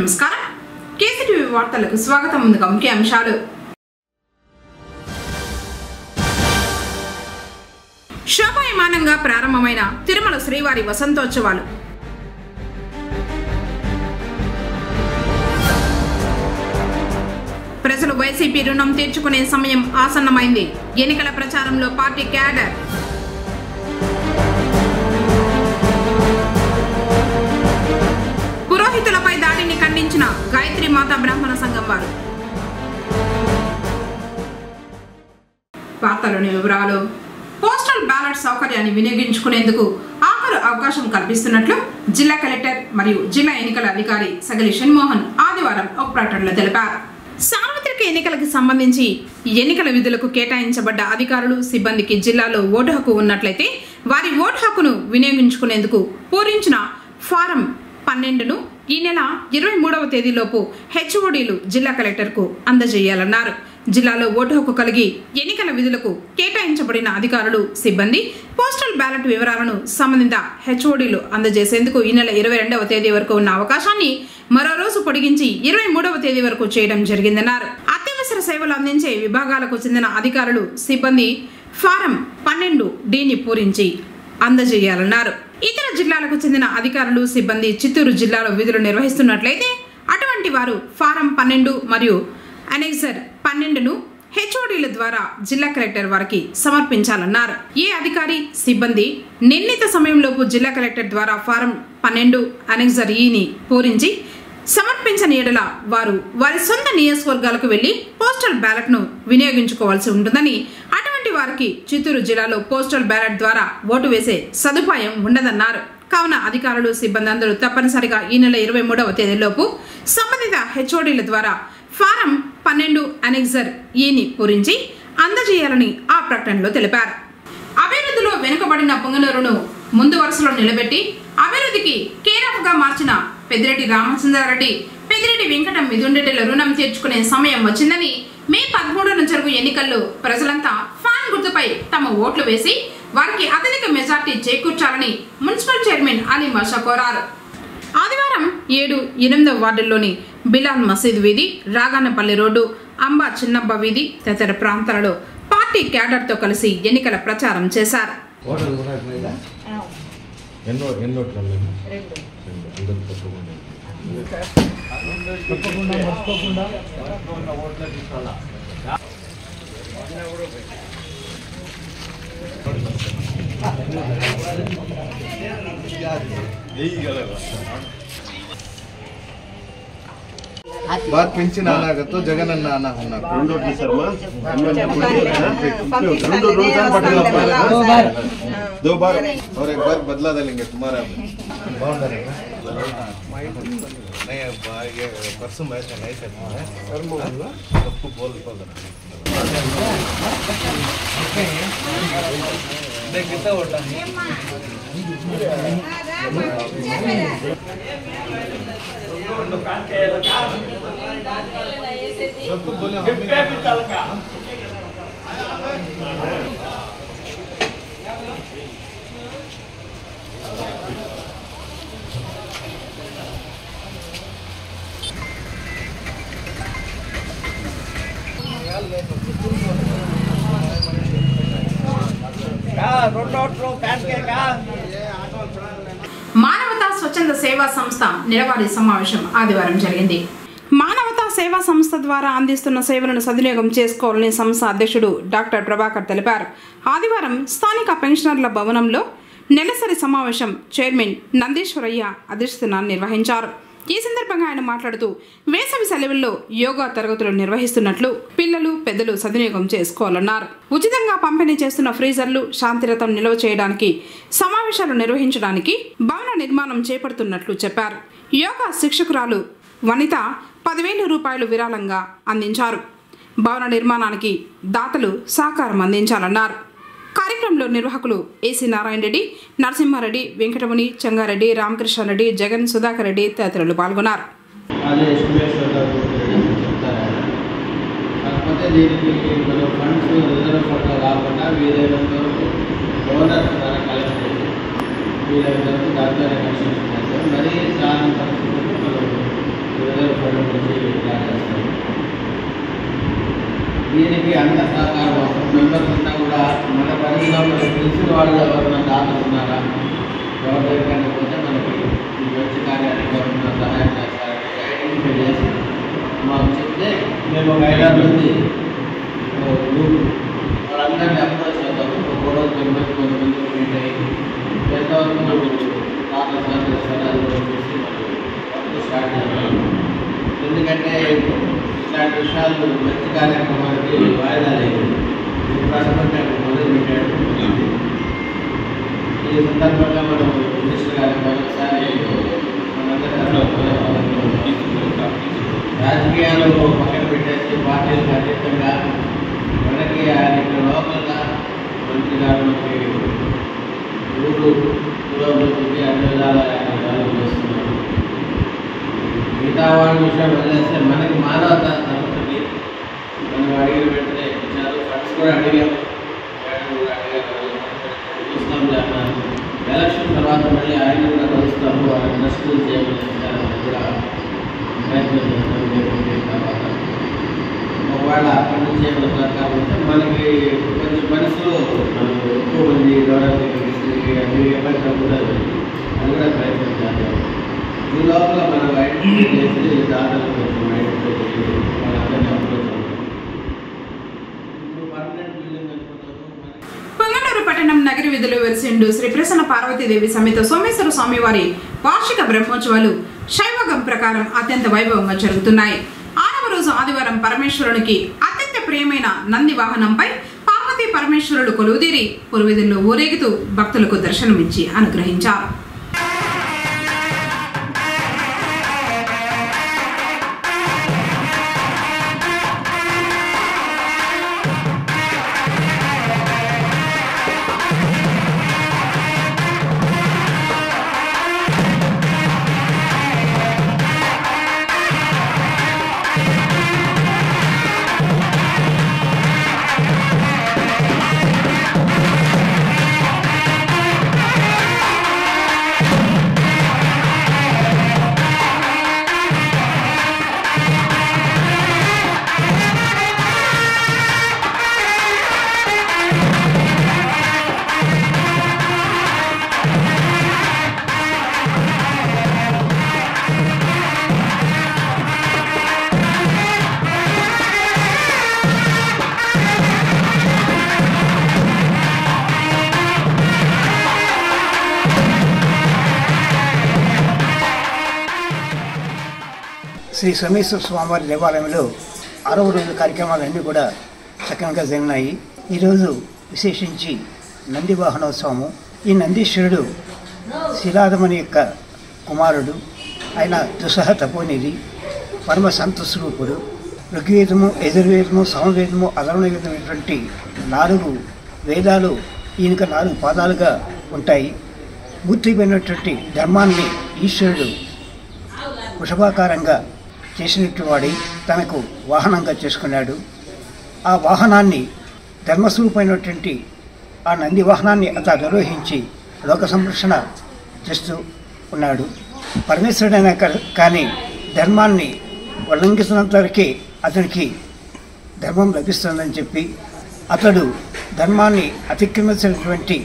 నమస్కారం కేసీటీవీ వార్తలకు స్వాగతం. ముందుగా ముఖ్య అంశాలు. శోభాయమానంగా ప్రారంభమైన తిరుమల శ్రీవారి వసంతోత్సవాలు. ప్రజలు వైసీపీ రుణం తీర్చుకునే సమయం ఆసన్నమైంది. ఎన్నికల ప్రచారంలో పార్టీ క్యాడర్. పురోహితులపై దాడిని ఖండించిన గాయత్రి మాతా బ్రాహ్మణ సంఘం వారు. వార్తలోని వివరాలు. పోస్టల్ బ్యాలెట్ సౌకర్యాన్ని వినియోగించుకునేందుకు ఆఖరు అవకాశం కల్పిస్తున్నట్లు జిల్లా కలెక్టర్ మరియు జిల్లా ఎన్నికల అధికారి సగలి షణ్మోహన్ ఆదివారం ఒక ప్రకటనలో తెలిపారు. సార్వత్రిక ఎన్నికలకు సంబంధించి ఎన్నికల విధులకు కేటాయించబడ్డ అధికారులు సిబ్బందికి జిల్లాలో ఓటు హక్కు ఉన్నట్లయితే వారి ఓటు హక్కును వినియోగించుకునేందుకు పూరించిన ఫారం 12ను ఈ నెల 23వ తేదీలోపు హెచ్ఓడీలు జిల్లా కలెక్టర్కు అందజేయాలన్నారు. జిల్లాలో ఓటు హక్కు కలిగి ఎన్నికల విధులకు కేటాయించబడిన అధికారులు సిబ్బంది పోస్టల్ బ్యాలెట్ వివరాలను సంబంధిత హెచ్ఓడీలు అందజేసేందుకు ఈ నెల 22వ తేదీ వరకు ఉన్న అవకాశాన్ని మరో రోజు పొడిగించి 23వ తేదీ వరకు చేయడం జరిగిందన్నారు. అత్యవసర సేవలు అందించే విభాగాలకు చెందిన అధికారులు సిబ్బంది ఫారం 12Dని పూరించి అందజేయాలన్నారు. ఇతర జిల్లాలకు చెందిన అధికారులు సిబ్బంది చిత్తూరు జిల్లాలో విధులు నిర్వహిస్తున్నట్లయితే అటువంటి వారు ఫారం 12 మరియు అనెక్సర్ 12ను హెచ్ఓడీల ద్వారా జిల్లా కలెక్టర్ వారికి సమర్పించాలన్నారు. ఏ అధికారి సిబ్బంది నిర్ణీత సమయంలోపు జిల్లా కలెక్టర్ ద్వారా ఫారం 12 అనెక్సర్ ఈని పూరించి సమర్పించని ఎడల వారు వారి సొంత నియోజకవర్గాలకు వెళ్లి పోస్టల్ బ్యాలెట్ ను వినియోగించుకోవాల్సి ఉంటుందని, అటువంటి వారికి చిత్తూరు జిల్లాలో పోస్టల్ బ్యాలెట్ ద్వారా ఓటు వేసే సదుపాయం ఉండదన్నారు. కావున అధికారులు సిబ్బంది అందరూ తప్పనిసరిగా ఈ నెల 23వ తేదీలోపు సంబంధిత హెచ్ఓడీల ద్వారా ఫారం 12 అనెక్సర్ ఈని పూరించి అందజేయాలని ఆ ప్రకటనలో తెలిపారు. అభివృద్ధిలో వెనుకబడిన పొంగనూరును ముందు వరుసలో నిలబెట్టి అభివృద్ధికి కేరాఫ్ గా మార్చిన పెద్దిరెడ్డి రామచంద్రారెడ్డి, పెద్దిరెడ్డి వెంకట మిథున్రెడ్డిల రుణం తీర్చుకునే సమయం వచ్చిందని మే 13న జరుగు ఎన్నికల్లో ప్రజలంతా ఫ్యాన్ గుర్తుపై తమ ఓట్లు వేసి వారికి అత్యధిక మెజార్టీ చేకూర్చాలని మున్సిపల్ చైర్మన్ అలీ బాషా కోరారు. ఆదివారం 7, 8వ వార్డుల్లోని బిలాల్ మసీద్ వీధి, రాగానపల్లి రోడ్డు, అంబా చిన్నబ్బ వీధి తదితర ప్రాంతాలలో పార్టీ క్యాడర్తో కలిసి ఎన్నికల ప్రచారం చేశారు. बात पेंशन आना का तो जगन अन्ना आना होना రెండు शर्मा दो बार और एक बार बदला डालेंगे तुम्हारा बाउंड्री नहीं ये परसों मैच नहीं करना है सबको बोल देख कितना वोटा है మానవతా స్వచ్ఛంద సేవా సంస్థ నెలవారీ సమావేశం ఆదివారం జరిగింది. మానవతా సేవా సంస్థ ద్వారా అందిస్తున్న సేవలను సద్వినియోగం చేసుకోవాలని సంస్థ అధ్యక్షుడు డాక్టర్ ప్రభాకర్ తెలిపారు. ఆదివారం స్థానిక పెన్షనర్ల భవనంలో నెలసరి సమావేశం చైర్మన్ నందీశ్వరయ్య అధ్యక్షతన నిర్వహించారు. ఈ సందర్భంగా ఆయన మాట్లాడుతూ వేసవి సెలవుల్లో యోగా తరగతులు నిర్వహిస్తున్నట్లు పిల్లలు పెద్దలు సద్వినియోగం చేసుకోవాలన్నారు. ఉచితంగా పంపిణీ చేస్తున్న ఫ్రీజర్లు, శాంతిరథం నిల్వ చేయడానికి, సమావేశాలు నిర్వహించడానికి భవన నిర్మాణం చేపడుతున్నట్లు చెప్పారు. యోగా శిక్షకురాలు వనిత 10,000 రూపాయలు విరాళంగా అందించారు. భవన నిర్మాణానికి దాతలు సహకారం అందించాలన్నారు. కార్యక్రమంలో నిర్వాహకులు ఏసీ నారాయణ రెడ్డి, నరసింహారెడ్డి, వెంకటముని, చంగారెడ్డి, రామకృష్ణారెడ్డి, జగన్, సుధాకర్ రెడ్డి తదితరులు పాల్గొన్నారు. దీనికి అంత సహకారం అవసరం. మెంబర్స్ అంతా కూడా మన పరిధిలో మనకు తెలిసిన వాళ్ళు ఎవరైనా దాతలు ఉన్నారా, ఎవరి దగ్గర పోతే మనకి ఈ మంచి కార్యానికి ఎవరైనా సహాయం చేస్తారని ఐడెంటిఫై చేసి మాకు చెప్తే మేము ఒక 5-6 మంది గ్రూప్ వాళ్ళందరినీ అప్రోచ్ అవుతాము. ఒక రోజు కొంతమంది మీట్ అయ్యి ఎంతవరకు మనకు దాతలు సహకరిస్తారు అది కూడా చూసి మనం అప్పుడు స్టార్ట్ చేస్తాం. ఎందుకంటే ఇట్లాంటి విషయాలు మంచి కార్యక్రమానికి వాయిదా లేదు. ప్రస్తుతం మొదలు పెట్టాడు. ఈ సందర్భంగా మనం మినిస్టర్ గారికి మరొకసారి రాజకీయాలు పక్కన పెట్టేసి పార్టీలకు అతీతంగా మనకి ఆయన లోకల్గా మంత్రి గారు మనకి ఊరు పురోభివృద్ధికి అన్ని విధాలా ఆయన చేస్తున్నారు. మిగతా వాళ్ళ విషయం వదిలేస్తే మనకి మానవత తగ్గుతుంది. మనం అడిగిన వెంటనే ఇచ్చారు. ఫండ్స్ కూడా అడిగాము, చూస్తాం అన్నారు. ఎలక్షన్ తర్వాత మళ్ళీ ఆయన కూడా కలుస్తాము, ఆయన రెస్క్యూ చేయమని కూడా ప్రయత్నం చేస్తాం. తర్వాత ఒకవేళ అక్కడి నుంచి ఏమైనా సహకారం ఉంటే మనకి కొంచెం మనసులో మనకు ఎక్కువ మంది గవర్నమెంట్ అన్ని ఇబ్బంది తగ్గుతుంది. అది కూడా ప్రయత్నం చేద్దాం. ఈ లోపల మనం ఐడెంటిఫై చేసి దాతలు కొంచెం ఐడెంటిఫై చేసి వాళ్ళందరినీ అప్రోచ్ అవుతాం. పర్మనెంట్ బిల్డింగ్ అనుకున్నాము. పొంగనూరు పట్టణం నగర వీధిలో వెలిసిండు శ్రీ ప్రసన్న పార్వతీదేవి సమేత సోమేశ్వర స్వామి వారి వార్షిక బ్రహ్మోత్సవాలు శైవగం ప్రకారం అత్యంత వైభవంగా జరుగుతున్నాయి. 6వ రోజు ఆదివారం పరమేశ్వరునికి అత్యంత ప్రియమైన నంది వాహనంపై పార్వతీ పరమేశ్వరుడు కొలువుదీరి పురవీధుల్లో ఊరేగుతూ భక్తులకు దర్శనమిచ్చి అనుగ్రహించారు. శ్రీ సోమేశ్వర స్వామివారి దేవాలయంలో 6వ రోజు కార్యక్రమాలన్నీ కూడా చక్కగా జరిగినాయి. ఈరోజు విశేషించి నంది వాహనోత్సవము. ఈ నందీశ్వరుడు శిలాదమని యొక్క కుమారుడు. ఆయన దుసహ తపోనిధి, పరమ సంతస్వరూపుడు. ఋగ్వేదము, యజుర్వేదము, సమవేదము, అధర్వణ వేదమైనటువంటి 4 వేదాలు ఈయనక 4 పాదాలుగా ఉంటాయి. మూర్తిపోయినటువంటి ధర్మాన్ని ఈశ్వరుడు వృషభాకారంగా చేసినట్టు వాడి తనకు వాహనంగా చేసుకున్నాడు. ఆ వాహనాన్ని ధర్మస్వరూపమైనటువంటి ఆ నంది వాహనాన్ని అతను నిర్వహించి లోక సంరక్షణ చేస్తూ ఉన్నాడు. పరమేశ్వరుడైనా కానీ ధర్మాన్ని ఉల్లంఘించినంత వరకే అతనికి ధర్మం లభిస్తుందని చెప్పి అతడు ధర్మాన్ని అతిక్రమించినటువంటి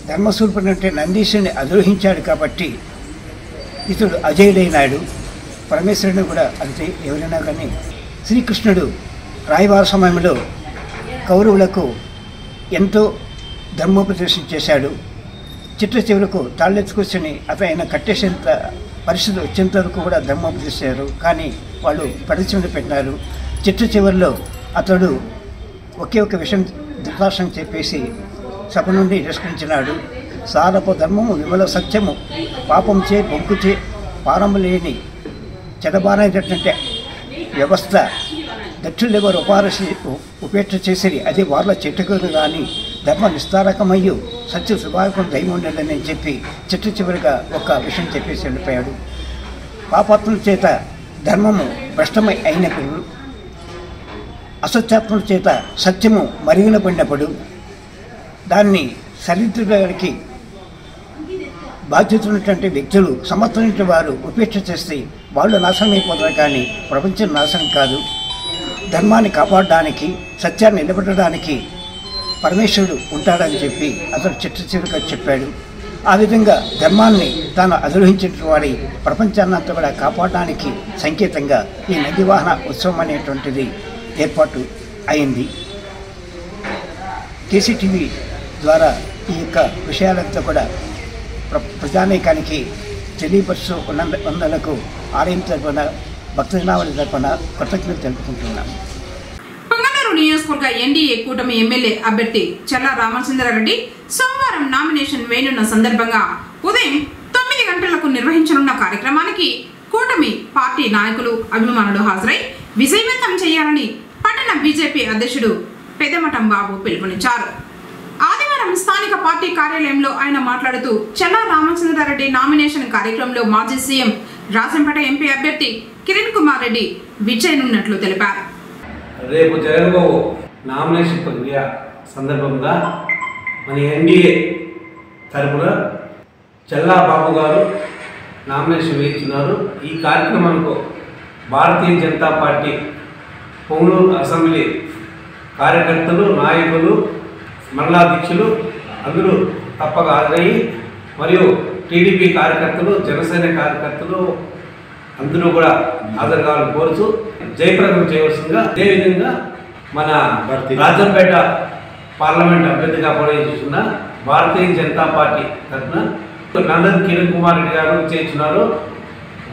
ధర్మస్వరూపమైనటువంటి నందీశ్వరుని అధిరోహించాడు కాబట్టి ఇతడు అజయుడైనాడు. పరమేశ్వరుడు కూడా అంతే. ఎవరైనా కానీ శ్రీకృష్ణుడు రాయవార సమయంలో కౌరవులకు ఎంతో ధర్మోపదేశం చేశాడు. చిట్ట చివరకు తాళ్ళెత్తుకొచ్చుని అతను కట్టేసేంత పరిస్థితి వచ్చేంత వరకు కూడా ధర్మోపదేశారు. కానీ వాళ్ళు పరిచయం పెట్టినారు. చిట్ట చివరిలో అతడు ఒకే ఒక విషయం ధృతరాష్ట్రం చెప్పేసి సభ నుండి నిష్కరించినాడు. సారపు ధర్మము విమల సత్యము పాపంచే బొంకుచే పారము లేని చెడబారైనటువంటి వ్యవస్థ దక్షులెవరు ఉపేక్ష చేసిరి అది వాళ్ళ చెట్టుకుని కానీ ధర్మ నిస్తారకమయ్యు సత్య స్వభావం దైవం ఉండదని చెప్పి చివరిగా ఒక విషయం చెప్పేసి వెళ్ళిపోయాడు. పాపాత్ముల చేత ధర్మము భ్రష్టమై అయినప్పుడు, అసత్యాత్ముల చేత సత్యము మరుగున పడినప్పుడు దాన్ని సరిదిద్దడానికి బాధ్యత ఉన్నటువంటి వ్యక్తులు సమర్థులైన వారు ఉపేక్ష చేస్తే వాళ్ళు నాశనం అయిపోతారు, కానీ ప్రపంచం నాశనం కాదు. ధర్మాన్ని కాపాడడానికి, సత్యాన్ని నిలబెట్టడానికి పరమేశ్వరుడు ఉంటాడని చెప్పి అతడు చిట్టచిరుగా చెప్పాడు. ఆ విధంగా ధర్మాన్ని తాను అధిరోహించిన వాడి ప్రపంచాన్నంతా కూడా కాపాడడానికి సంకేతంగా ఈ నందివాహన ఉత్సవం అనేటువంటిది ఏర్పాటు అయింది. కేసీటీవీ ద్వారా ఈ యొక్క విషయాలంతా కూడా ప్రజానీకానికి తెలియపరుస్తూ ఉన్నందుకు ఆలయం తరపున భక్తజనావళి తరపున కృతజ్ఞతలు తెలుపుకుంటున్నాము. పొంగనూరు నియోజకవర్గ ఎన్డీఏ కూటమి ఎమ్మెల్యే అభ్యర్థి చల్లా రామచంద్రారెడ్డి సోమవారం నామినేషన్ వేయనున్న సందర్భంగా ఉదయం 9 గంటలకు నిర్వహించనున్న కార్యక్రమానికి కూటమి పార్టీ నాయకులు, అభిమానులు హాజరై విజయవంతం చేయాలని పట్టణ బీజేపీ అధ్యక్షుడు పెదమఠం బాబు పిలుపునిచ్చారు. ఆదివారం స్థానిక పార్టీ కార్యాలయంలో ఆయన మాట్లాడుతూ చల్లా రామచంద్రారెడ్డి నామినేషన్ కార్యక్రమంలో మాజీ సీఎం రాజంపేట ఎంపీ అభ్యర్థి కిరణ్ కుమార్ రెడ్డి విజయనున్నట్లు తెలిపారు. రేపు జరగబో నామినేషన్ ప్రక్రియ సందర్భంగా మన ఎన్డీఏ తరపున చల్లా బాబు గారు నామినేషన్ వేయించున్నారు. ఈ కార్యక్రమానికి భారతీయ జనతా పార్టీ పొంగనూరు అసెంబ్లీ కార్యకర్తలు, నాయకులు, మండలాధ్యక్షులు అందరూ తప్పక హాజరయ్యి, మరియు టీడీపీ కార్యకర్తలు, జనసేన కార్యకర్తలు అందరూ కూడా హాజరు కావాలని కోరుతూ జయప్రదం చేయవలసిందిగా, అదేవిధంగా మన రాజంపేట పార్లమెంట్ అభ్యర్థిగా పోటీ చేస్తున్న భారతీయ జనతా పార్టీ తరఫున నందన్ కిరణ్ కుమార్ రెడ్డి గారు చేస్తున్నారు.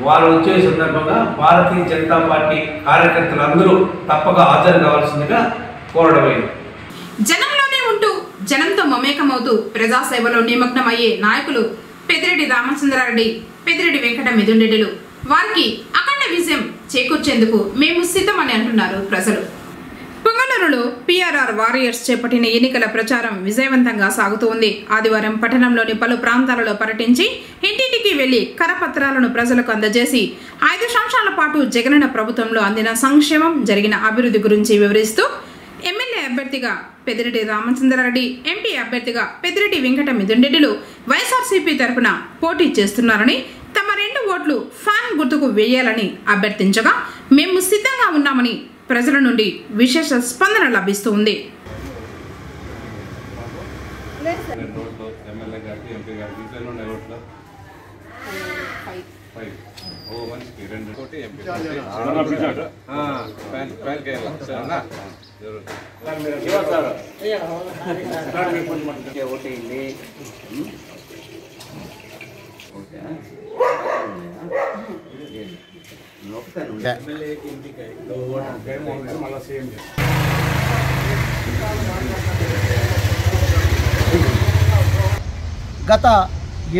వారు వచ్చే సందర్భంగా భారతీయ జనతా పార్టీ కార్యకర్తలు అందరూ తప్పక హాజరు కావాల్సిందిగా కోరడమైంది. జనంలోనే ఉంటూ జనంతో మమేకమవుతూ ప్రజాసేవలో నిమగ్నమయ్యే నాయకులు పెద్దిరెడ్డి రామచంద్రారెడ్డి, పెద్దిరెడ్డి వెంకట మిథున్ రెడ్డిలు. వారికి అఖండ విజయం చేకూర్చేందుకు మేము సిద్ధమని అంటున్నారు ప్రజలు. పొంగనూరులో PRR వారియర్స్ చేపట్టిన ఎన్నికల ప్రచారం విజయవంతంగా సాగుతూ ఉంది. ఆదివారం పట్టణంలోని పలు ప్రాంతాలలో పర్యటించి ఇంటింటికి వెళ్లి కరపత్రాలను ప్రజలకు అందజేసి 5 సంవత్సరాల పాటు జగనన్న ప్రభుత్వంలో అందిన సంక్షేమం, జరిగిన అభివృద్ధి గురించి వివరిస్తూ ఎమ్మెల్యే అభ్యర్థిగా పెద్దిరెడ్డి రామచంద్రారెడ్డి, ఎంపీ అభ్యర్థిగా పెద్దిరెడ్డి వెంకట మిథున్ రెడ్డిలు వైఎస్ఆర్సీపీ తరఫున పోటీ చేస్తున్నారని, తమ 2 ఓట్లు ఫ్యాన్ గుర్తుకు వేయాలని అభ్యర్థించగా మేము సిద్ధంగా ఉన్నామని ప్రజల నుండి విశేష స్పందన లభిస్తూ ఉంది. గత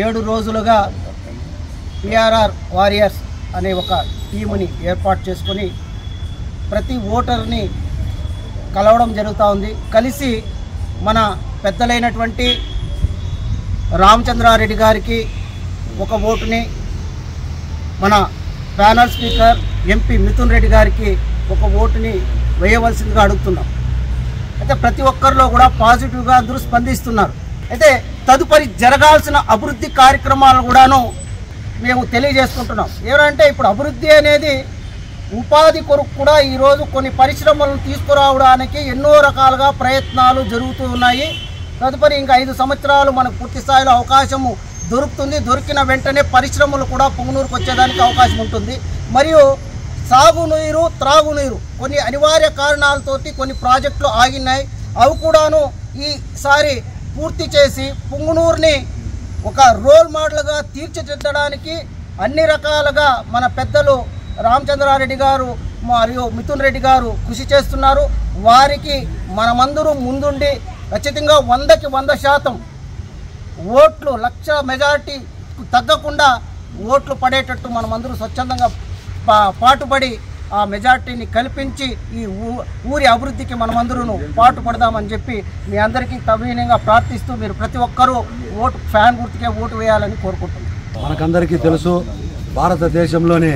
7 రోజులుగా PRR వారియర్స్ అనే ఒక టీముని ఏర్పాటు చేసుకొని ప్రతి ఓటర్ని కలవడం జరుగుతూ ఉంది. కలిసి మన పెద్దలైనటువంటి రామచంద్రారెడ్డి గారికి ఒక ఓటుని, మన panel speaker MP Mithun Reddy గారికి ఒక ఓటుని వేయవలసిందిగా అడుగుతున్నాం. అయితే ప్రతి ఒక్కరిలో కూడా పాజిటివ్గా అందరూ స్పందిస్తున్నారు. అయితే తదుపరి జరగాల్సిన అభివృద్ధి కార్యక్రమాలను కూడాను మేము తెలియజేసుకుంటున్నాం. ఏమంటే ఇప్పుడు అభివృద్ధి అనేది ఉపాధి కొరకు కూడా ఈరోజు కొన్ని పరిశ్రమలను తీసుకురావడానికి ఎన్నో రకాలుగా ప్రయత్నాలు జరుగుతూ ఉన్నాయి. తదుపరి ఇంకా 5 సంవత్సరాలు మనకు పూర్తి స్థాయిలో అవకాశము దొరుకుతుంది. దొరికిన వెంటనే పరిశ్రమలు కూడా పొంగనూరుకు వచ్చేదానికి అవకాశం ఉంటుంది. మరియు సాగునీరు, త్రాగునీరు కొన్ని అనివార్య కారణాలతోటి కొన్ని ప్రాజెక్టులు ఆగినాయి. అవి కూడాను ఈసారి పూర్తి చేసి పొంగనూరుని ఒక రోల్ మోడల్గా తీర్చిదిద్దడానికి అన్ని రకాలుగా మన పెద్దలు రామచంద్రారెడ్డి గారు మరియు మిథున్ రెడ్డి గారు కృషి చేస్తున్నారు. వారికి మనమందరూ ముందుండి ఖచ్చితంగా 100కి 100% ఓట్లు 1,00,000 మెజారిటీ తగ్గకుండా ఓట్లు పడేటట్టు మనమందరూ స్వచ్ఛందంగా పాటుపడి ఆ మెజార్టీని కల్పించి ఈ ఊరి అభివృద్ధికి మనమందరూ పాటుపడదామని చెప్పి మీ అందరికీ తవీనంగా ప్రార్థిస్తూ మీరు ప్రతి ఒక్కరూ ఓటు ఫ్యాన్ గుర్తుకే ఓటు వేయాలని కోరుకుంటున్నాం. మనకందరికీ తెలుసు, భారతదేశంలోనే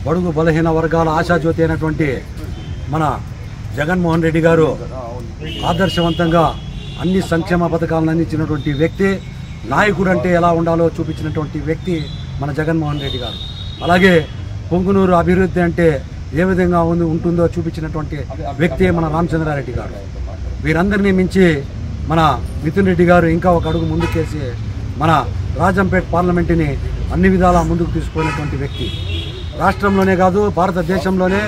బడుగు బలహీన వర్గాల ఆశాజ్యోతి అయినటువంటి మన జగన్మోహన్ రెడ్డి గారు ఆదర్శవంతంగా అన్ని సంక్షేమ పథకాలను అందించినటువంటి వ్యక్తి, నాయకుడు అంటే ఎలా ఉండాలో చూపించినటువంటి వ్యక్తి మన జగన్మోహన్ రెడ్డి గారు. అలాగే పొంగునూరు అభివృద్ధి అంటే ఏ విధంగా ఉంటుందో చూపించినటువంటి వ్యక్తి మన రామచంద్రారెడ్డి గారు. వీరందరినీ మించి మన మిథున్ రెడ్డి గారు ఇంకా ఒక అడుగు ముందుకేసి మన రాజంపేట పార్లమెంటుని అన్ని విధాలా ముందుకు తీసుకుపోయినటువంటి వ్యక్తి. రాష్ట్రంలోనే కాదు భారతదేశంలోనే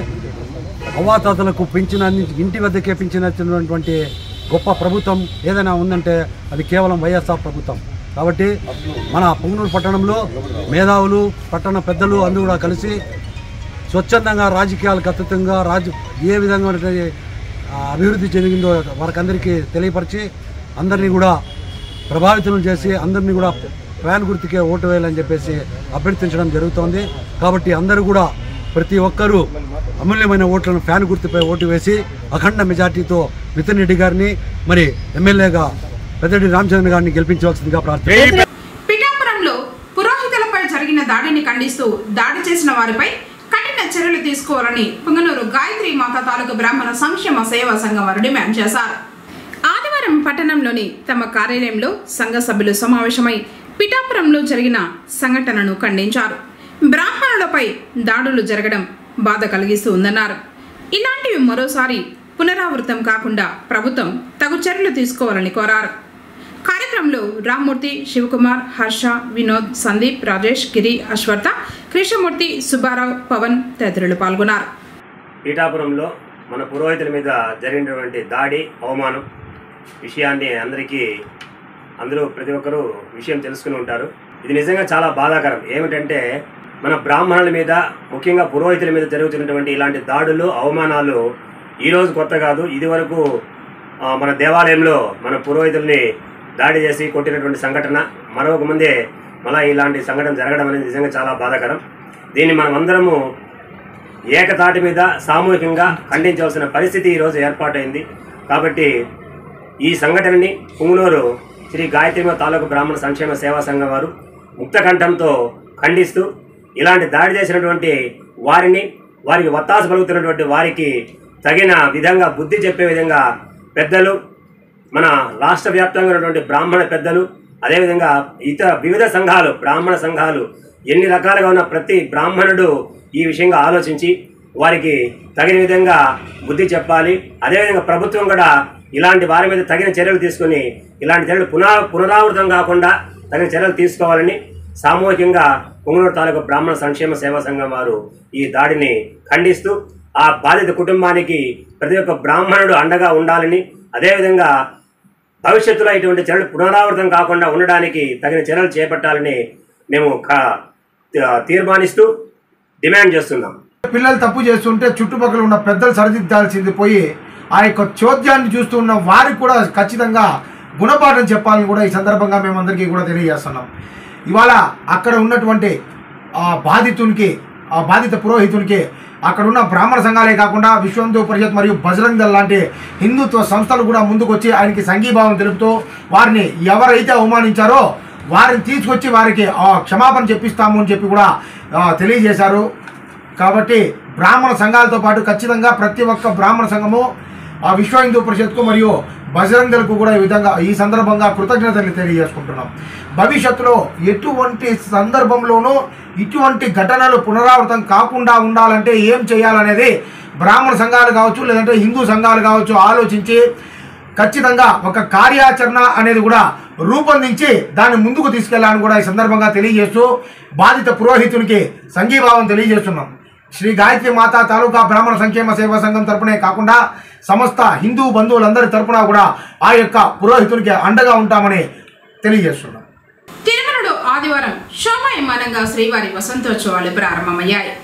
అవాతాతలకు పింఛన్ ఇంటి వద్దకే పింఛనటువంటి గొప్ప ప్రభుత్వం ఏదైనా ఉందంటే అది కేవలం వైఎస్ఆర్ ప్రభుత్వం. కాబట్టి మన పొంగునూరు పట్టణంలో మేధావులు పట్టణ పెద్దలు అందరూ కూడా కలిసి స్వచ్ఛందంగా రాజకీయాలకు అతీతంగా ఏ విధంగా అభివృద్ధి చెందిందో వారికందరికీ తెలియపరిచి అందరినీ కూడా ప్రభావితం చేసి అందరినీ కూడా ఫ్యాన్ గుర్తుకే ఓటు వేయాలని చెప్పేసి అభ్యర్థించడం జరుగుతోంది. కాబట్టి అందరూ కూడా ప్రతి ఒక్కరూ అమూల్యమైన ఓట్లను ఫ్యాన్ గుర్తుపై ఓటు వేసి అఖండ మెజార్టీతో మిథున్ రెడ్డి గారిని మరి ఎమ్మెల్యేగా పెద్దరెడ్డి రామచంద్ర గారిని గెలిపించవలసిందిగా ప్రార్థన. పిఠాపురంలో పురోహితులపై జరిగిన దాడిని ఖండిస్తూ దాడి చేసిన వారిపై కఠిన చర్యలు తీసుకోవాలని పొంగనూరు గాయత్రి మాతా తాలూకు బ్రాహ్మణ సంక్షేమ సేవా సంఘం వారు డిమాండ్ చేశారు. ఆదివారం పట్టణంలోని తమ కార్యాలయంలో సంఘ సభ్యులు సమావేశమై పిఠాపురంలో జరిగిన సంఘటనను ఖండించారు. బ్రాహ్మణులపై దాడులు జరగడం బాధ కలిగిస్తూ ఉందన్నారు. ఇలాంటివి మరోసారి పునరావృతం కాకుండా ప్రభుత్వం తగు చర్యలు తీసుకోవాలని కోరారు. కార్యక్రమంలో రామ్మూర్తి, శివకుమార్, హర్ష, వినోద్, సందీప్, రాజేష్, గిరి, అశ్వర్త, కృష్ణమూర్తి, సుబ్బారావు, పవన్ తదితరులు పాల్గొన్నారు. పీఠాపురంలో మన పురోహితుల మీద జరిగినటువంటి దాడి, అవమానం విషయాన్ని అందరూ ప్రతి ఒక్కరూ విషయం తెలుసుకుని ఉంటారు. ఇది నిజంగా చాలా బాధాకరం. ఏమిటంటే మన బ్రాహ్మణుల మీద, ముఖ్యంగా పురోహితుల మీద జరుగుతున్నటువంటి ఇలాంటి దాడులు, అవమానాలు ఈరోజు కొత్త కాదు. ఇది వరకు మన దేవాలయంలో మన పురోహితుల్ని దాడి చేసి కొట్టినటువంటి సంఘటన మరొక ముందే మళ్ళీ ఇలాంటి సంఘటన జరగడం అనేది నిజంగా చాలా బాధాకరం. దీన్ని మనం అందరము ఏకతాటి మీద సామూహికంగా ఖండించవలసిన పరిస్థితి ఈరోజు ఏర్పాటైంది. కాబట్టి ఈ సంఘటనని పొంగునూరు శ్రీ గాయత్రి తాలూకు బ్రాహ్మణ సంక్షేమ సేవా సంఘం వారు ముక్తకంఠంతో ఖండిస్తూ ఇలాంటి దాడి చేసినటువంటి వారికి వత్తాసు పలుకుతున్నటువంటి వారికి తగిన విధంగా బుద్ధి చెప్పే విధంగా పెద్దలు, మన రాష్ట్ర వ్యాప్తంగా ఉన్నటువంటి బ్రాహ్మణ పెద్దలు, అదేవిధంగా ఇతర వివిధ సంఘాలు, బ్రాహ్మణ సంఘాలు ఎన్ని రకాలుగా ఉన్న ప్రతి బ్రాహ్మణుడు ఈ విషయంగా ఆలోచించి వారికి తగిన విధంగా బుద్ధి చెప్పాలి. అదేవిధంగా ప్రభుత్వం కూడా ఇలాంటి వారి మీద తగిన చర్యలు తీసుకుని ఇలాంటి చర్యలు పునరావృతం కాకుండా తగిన చర్యలు తీసుకోవాలని సామూహికంగా పొంగునూరు తాలూకు బ్రాహ్మణ సంక్షేమ సేవా సంఘం వారు ఈ దాడిని ఖండిస్తూ ఆ బాధిత కుటుంబానికి ప్రతి ఒక్క బ్రాహ్మణుడు అండగా ఉండాలని, అదేవిధంగా భవిష్యత్తులో ఇటువంటి చర్యలు పునరావృతం కాకుండా ఉండడానికి తగిన చర్యలు చేపట్టాలని మేము తీర్మానిస్తూ డిమాండ్ చేస్తున్నాం. పిల్లలు తప్పు చేస్తుంటే చుట్టుపక్కల ఉన్న పెద్దలు సరిదిద్దాల్సింది పోయి ఆ యొక్క చోద్యాన్ని చూస్తూ ఉన్న వారికి కూడా ఖచ్చితంగా గుణపాఠం చెప్పాలని కూడా ఈ సందర్భంగా మేమందరికీ కూడా తెలియజేస్తున్నాం. ఇవాళ అక్కడ ఉన్నటువంటి బాధిత పురోహితునికి అక్కడ ఉన్న బ్రాహ్మణ సంఘాలే కాకుండా విశ్వ హిందూ పరిషత్ మరియు బజరంగ్ దళ్ లాంటి హిందుత్వ సంస్థలు కూడా ముందుకొచ్చి ఆయనకి సంఘీభావం తెలుపుతూ వారిని ఎవరైతే అవమానించారో వారిని తీసుకొచ్చి వారికి క్షమాపణ చెప్పిస్తాము అని చెప్పి కూడా తెలియజేశారు. కాబట్టి బ్రాహ్మణ సంఘాలతో పాటు ఖచ్చితంగా ప్రతి ఒక్క బ్రాహ్మణ సంఘము విశ్వ హిందూ పరిషత్కు మరియు బజరంగ్ దళకు కూడా ఈ సందర్భంగా కృతజ్ఞతలు తెలియజేసుకుంటున్నాం. భవిష్యత్తులో ఎటువంటి సందర్భంలోనూ ఇటువంటి ఘటనలు పునరావృతం కాకుండా ఉండాలంటే ఏం చేయాలనేది బ్రాహ్మణ సంఘాలు కావచ్చు, లేదంటే హిందూ సంఘాలు కావచ్చు ఆలోచించి ఖచ్చితంగా ఒక కార్యాచరణ అనేది కూడా రూపొందించి దాన్ని ముందుకు తీసుకెళ్లాలని కూడా ఈ సందర్భంగా తెలియజేస్తూ బాధిత పురోహితునికి సంఘీభావం తెలియజేస్తున్నాం. శ్రీ గాయత్రి మాతా తాలూకా బ్రాహ్మణ సంక్షేమ సేవా సంఘం తరపునే కాకుండా సమస్త హిందూ బంధువులందరి తరపున కూడా ఆ యొక్క పురోహితునికి అండగా ఉంటామని తెలియజేస్తున్నాం. తిరుమలలో ఆదివారం శోభాయమానంగా శ్రీవారి వసంతోత్సవాలు ప్రారంభమయ్యాయి.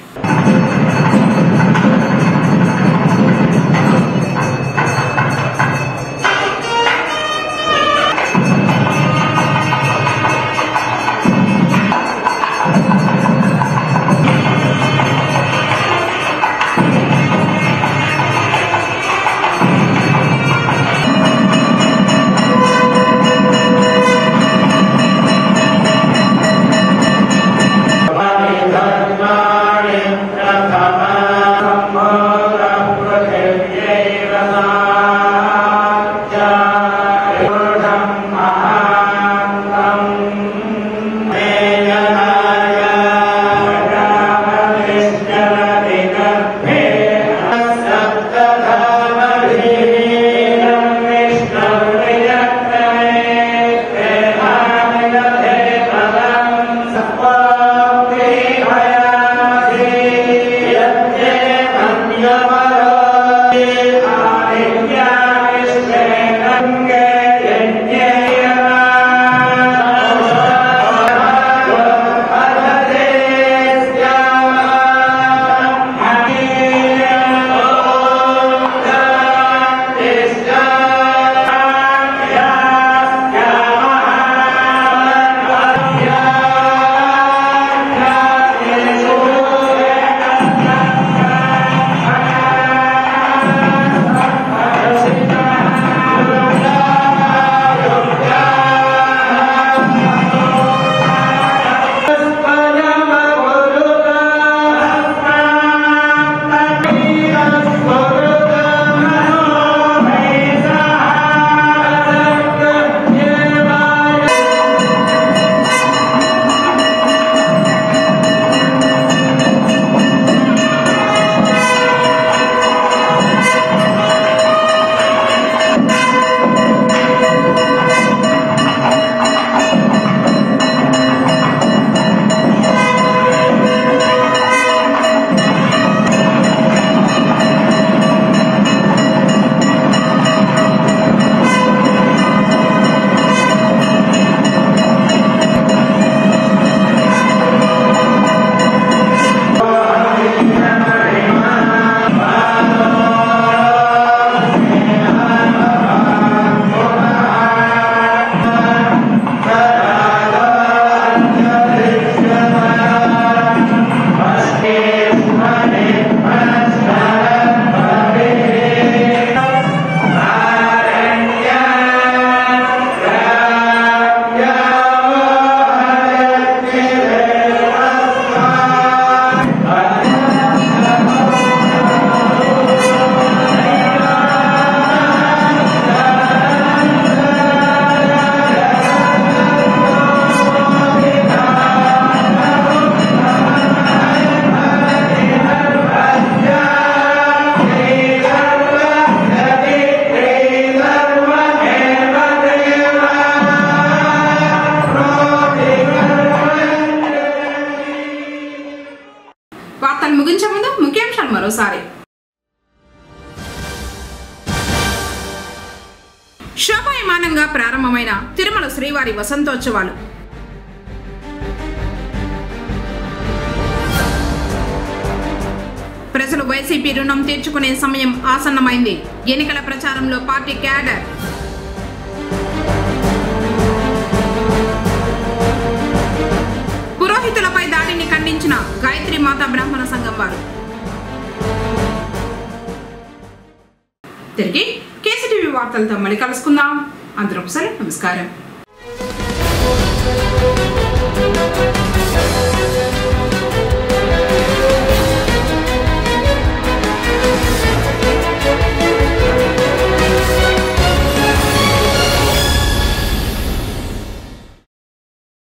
మరోసారి. శోభాయమానంగా ప్రారంభమైన తిరుమల శ్రీవారి వసంతోత్సవాలు. ప్రజలు వైసీపీ రుణం తీర్చుకునే సమయం ఆసన్నమైంది. ఎన్నికల ప్రచారంలో పార్టీ క్యాడర్. పురోహితులపై దాడిని ఖండించిన గాయత్రి మాతా బ్రాహ్మణ సంఘం వారు. తిరిగి కేసీటీవీ వార్తలతో మళ్ళీ కలుసుకుందాం. అందరూ ఒకసారి నమస్కారం.